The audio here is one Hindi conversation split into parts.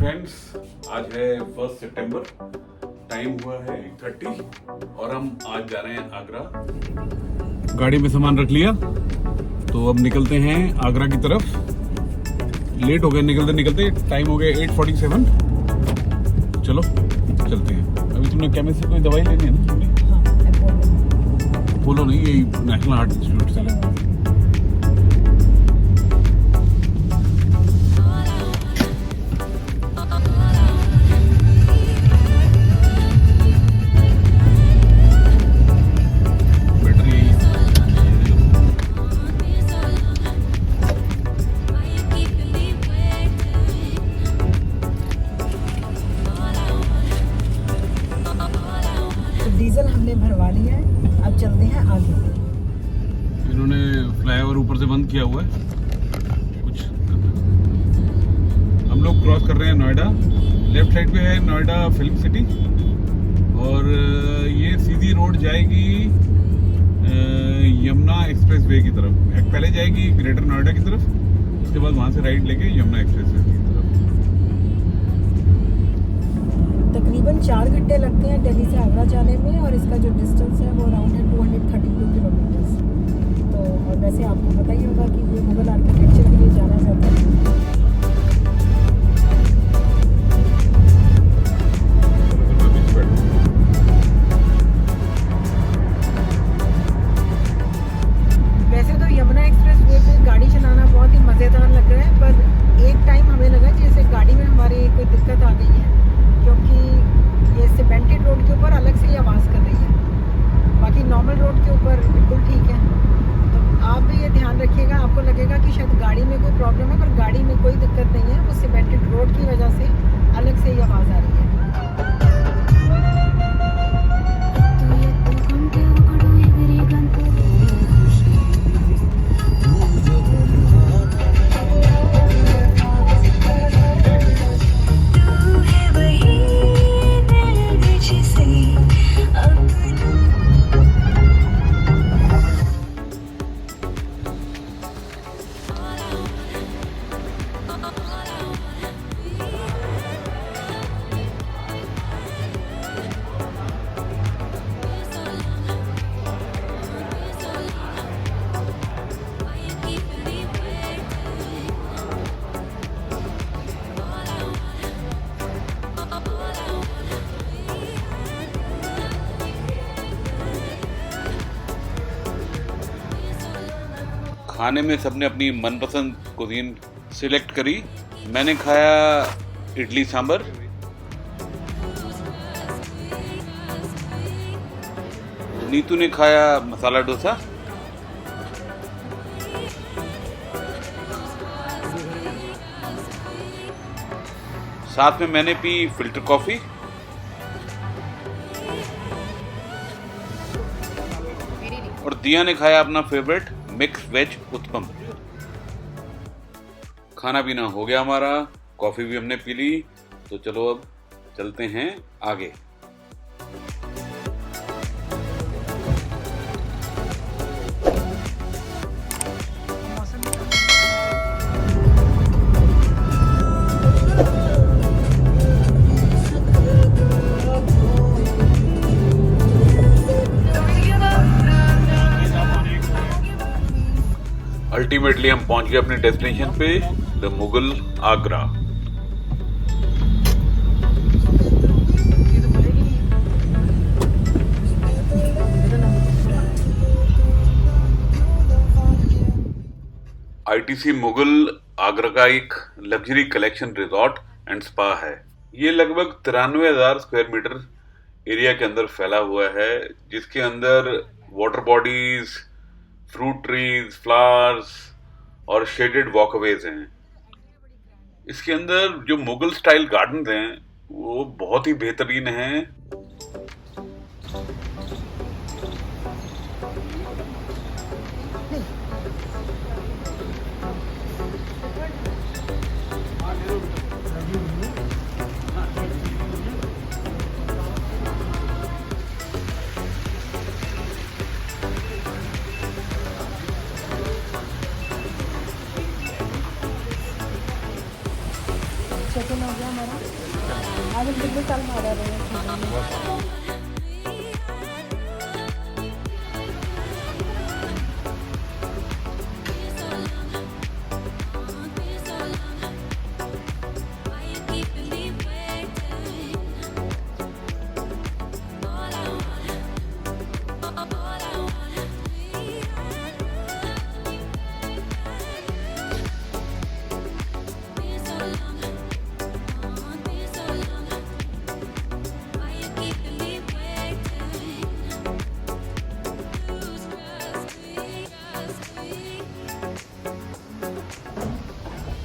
फ्रेंड्स, आज है 1 सितंबर, टाइम हुआ है 8:30 और हम आज जा रहे हैं आगरा। गाड़ी में सामान रख लिया तो अब निकलते हैं आगरा की तरफ। लेट हो गए निकलते निकलते, टाइम हो गया 8:47। चलो चलते हैं। अभी तुमने केमिस्ट से कोई दवाई लेनी है ना? तुमने बोलो नहीं, यही नेशनल हार्ट इंस्टीट्यूट से। डीजल हमने भरवा लिया है, अब चलते हैं आगे। इन्होंने फ्लाईओवर ऊपर से बंद किया हुआ है कुछ। हम लोग क्रॉस कर रहे हैं नोएडा। लेफ्ट साइड पे है नोएडा फिल्म सिटी और ये सीधी रोड जाएगी यमुना एक्सप्रेस वे की तरफ। पहले जाएगी ग्रेटर नोएडा की तरफ, उसके बाद वहाँ से राइट लेके यमुना एक्सप्रेस वे की तरफ। तकरीबन 4 घंटे लगते हैं दिल्ली से आगरा जाने में और इसका जो डिस्टेंस है वो अराउंड है 232 किलोमीटर्स। तो और वैसे आपको पता ही होगा कि ये मुगल आर्किटेक्चर के लिए जाना जाता है। वैसे तो यमुना एक्सप्रेस वे पे गाड़ी चलाना बहुत ही मज़ेदार लग रहा है, पर एक टाइम हमें लगा जैसे गाड़ी में हमारे कोई दिक्कत आ गई है, क्योंकि ये सीमेंटेड रोड के ऊपर अलग से ही आवाज़ कर रही है। बाकी नॉर्मल रोड के ऊपर बिल्कुल ठीक है। तो आप भी ये ध्यान रखिएगा, आपको लगेगा कि शायद गाड़ी में कोई प्रॉब्लम है, पर गाड़ी में कोई दिक्कत नहीं है। वो सीमेंटेड रोड की वजह से अलग से ही आवाज़ आ रही है। खाने में सबने अपनी मनपसंद कुजीन सिलेक्ट करी। मैंने खाया इडली सांभर, नीतू ने खाया मसाला डोसा, साथ में मैंने पी फिल्टर कॉफी और दिया ने खाया अपना फेवरेट मिक्स वेज उत्पम। खाना पीना हो गया हमारा, कॉफी भी हमने पी ली, तो चलो अब चलते हैं आगे। अल्टीमेटली हम पहुंच गए अपने डेस्टिनेशन पे, द मुगल आगरा। आईटीसी मुगल आगरा का एक luxury collection resort and spa है। ये लगभग 93,000 स्क्वायर मीटर एरिया के अंदर फैला हुआ है, जिसके अंदर water bodies, fruit trees, flowers और शेडेड वॉकवेज हैं। इसके अंदर जो मुगल स्टाइल गार्डन हैं वो बहुत ही बेहतरीन हैं। चेक इन हो गया हमारा। आज हम बिल्कुल कल मारा रहे हैं।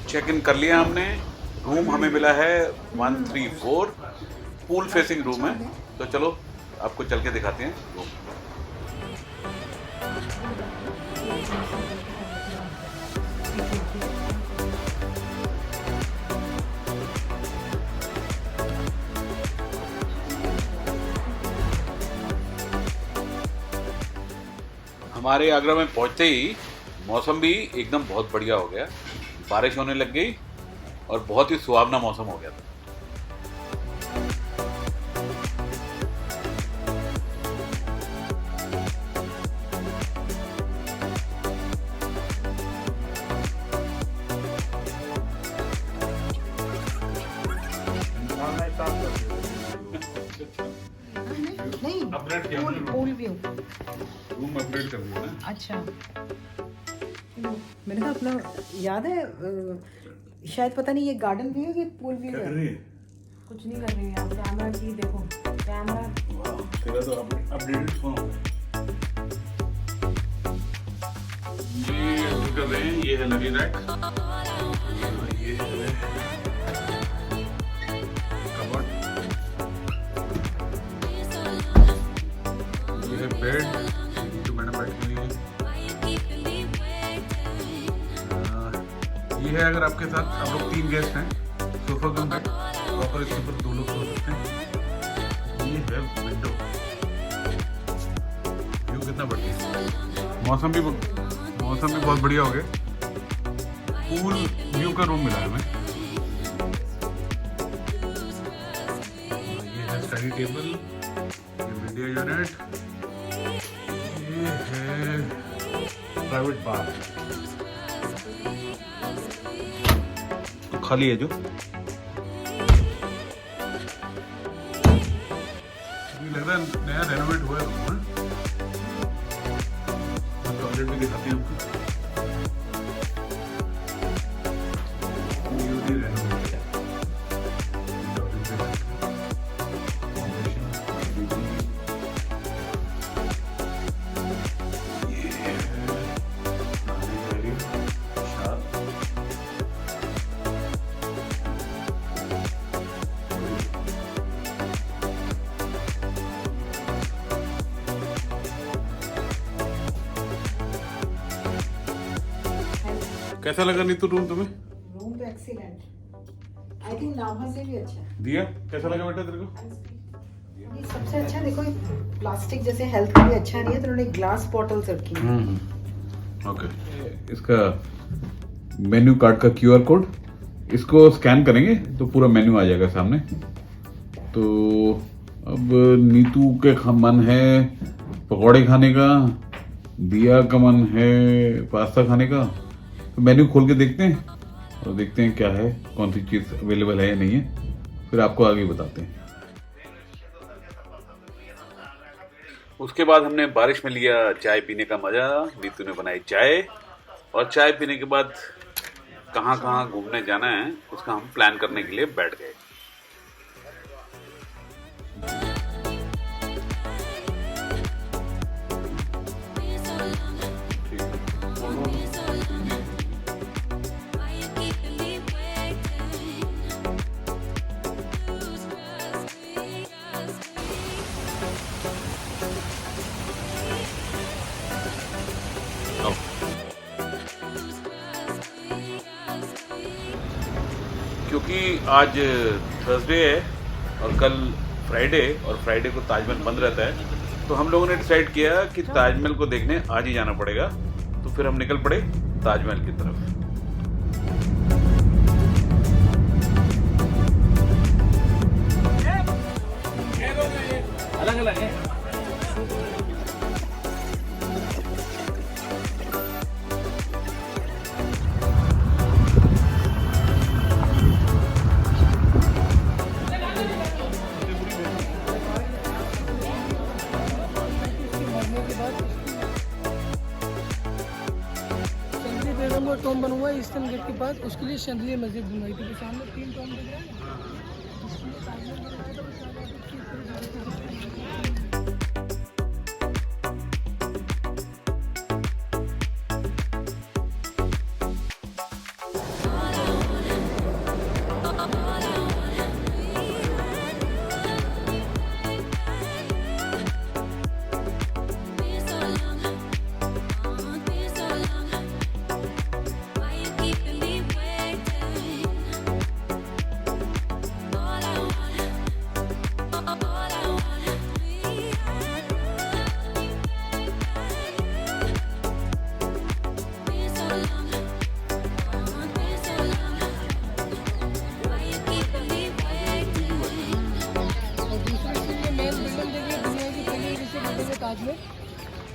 चेक इन कर लिया हमने। रूम हमें मिला है 134, पूल फेसिंग रूम है। तो चलो आपको चल के दिखाते हैं रूम। हमारे आगरा में पहुंचते ही मौसम भी एकदम बहुत बढ़िया हो गया। बारिश होने लग गई और बहुत ही सुहावना मौसम हो गया था। नहीं, अपग्रेड किया pool pool view. Room upgrade कर दिया ना। अच्छा, मैंने कहा अपना याद है शायद पता नहीं ये गार्डन व्यू है कि पूल व्यू क्या है। कर रही है? कुछ नहीं कर रही है। कैमरा की देखो, कैमरा वाह, तेरा तो अपडेटेड फोन हो गया। ये हम कर रहे हैं, ये है लगी रैक, ये है कबर्ड, ये है बेड जो मैंने बैठने के लिए। ये है अगर आपके साथ आप लोग 3 गेस्ट हैं, सोफा कम बेड प्रॉपर, इसके ऊपर 2 लोग सो सकते हैं। ये है विंडो, व्यू कितना बढ़िया। मौसम भी बहुत बढ़िया हो गया। पूल व्यू का रूम मिला है हमें। ये है स्टडी टेबल, ये मीडिया यूनिट, ये है प्राइवेट बार खाली है जो। लग रहा है नया रेनोवेट हुआ है रूम। टॉयलेट भी दिखाते हैं आपको। कैसा लगा नीतू रूम तुम्हें? रूम तो एक्सीलेंट। आई थिंक नाभा से भी अच्छा है। दिया कैसा लगा बेटा तेरे को? ये सबसे अच्छा देखो, प्लास्टिक जैसे हेल्थ के लिए अच्छा नहीं है, तो उन्होंने ग्लास बॉटल्स रखी हैं। ओके, इसका मेन्यू कार्ड का QR कोड, इसको स्कैन करेंगे तो पूरा मेन्यू आ जाएगा सामने। तो अब नीतू के मन है पकौड़े खाने का, दिया का मन है पास्ता खाने का। तो मेन्यू खोल के देखते हैं और देखते हैं क्या है, कौन सी चीज़ अवेलेबल है या नहीं है, फिर आपको आगे बताते हैं। उसके बाद हमने बारिश में लिया चाय पीने का मजा। नीतू ने बनाई चाय, और चाय पीने के बाद कहाँ कहाँ घूमने जाना है उसका हम प्लान करने के लिए बैठ गए। क्योंकि आज थर्सडे है और कल फ्राइडे, और फ्राइडे को ताजमहल बंद रहता है, तो हम लोगों ने डिसाइड किया कि ताजमहल को देखने आज ही जाना पड़ेगा। तो फिर हम निकल पड़े ताजमहल की तरफ। टॉम बना हुआ है ईस्टर्न गेट के पास, उसके लिए शंदलिया मस्जिद बनवाई थी। तो सामने 3 टॉम दिख रहे हैं ना, उसके लिए ताजमहल बनवाया था, उसके बाद उसकी पूरी ताजमहल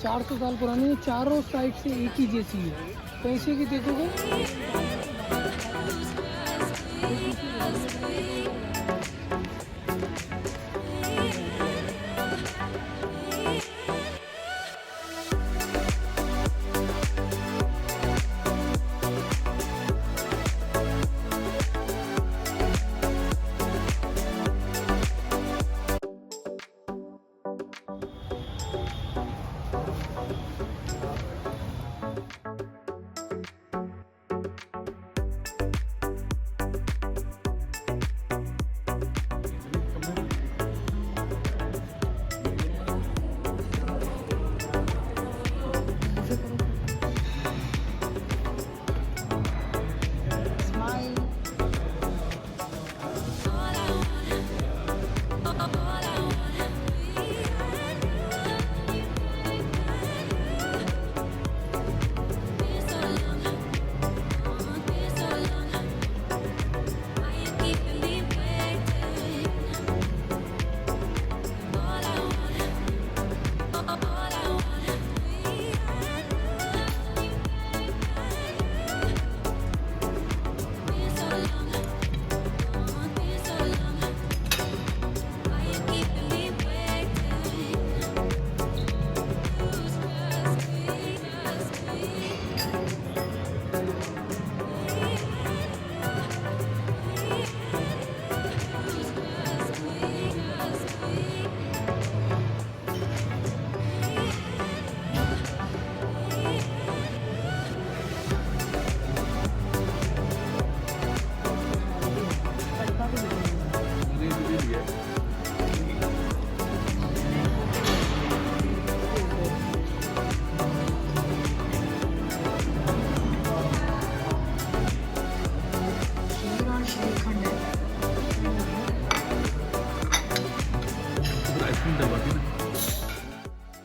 400 साल पुरानी है, चारों साइड से एक ही जैसी है। पैसे की देखोगे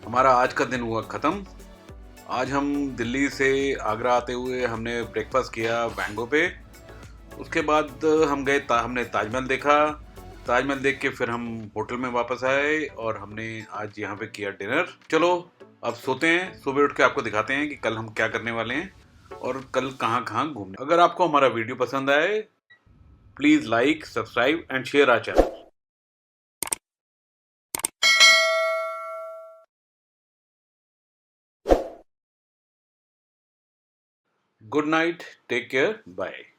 हमारा आज का दिन हुआ ख़त्म। आज हम दिल्ली से आगरा आते हुए हमने ब्रेकफास्ट किया बैंगो पे। उसके बाद हमने ताजमहल देखा। ताजमहल देख के फिर हम होटल में वापस आए और हमने आज यहाँ पे किया डिनर। चलो अब सोते हैं, सुबह उठ के आपको दिखाते हैं कि कल हम क्या करने वाले हैं और कल कहाँ कहाँ घूमने। अगर आपको हमारा वीडियो पसंद आए, please like, subscribe and share our channel. Good night, take care, bye.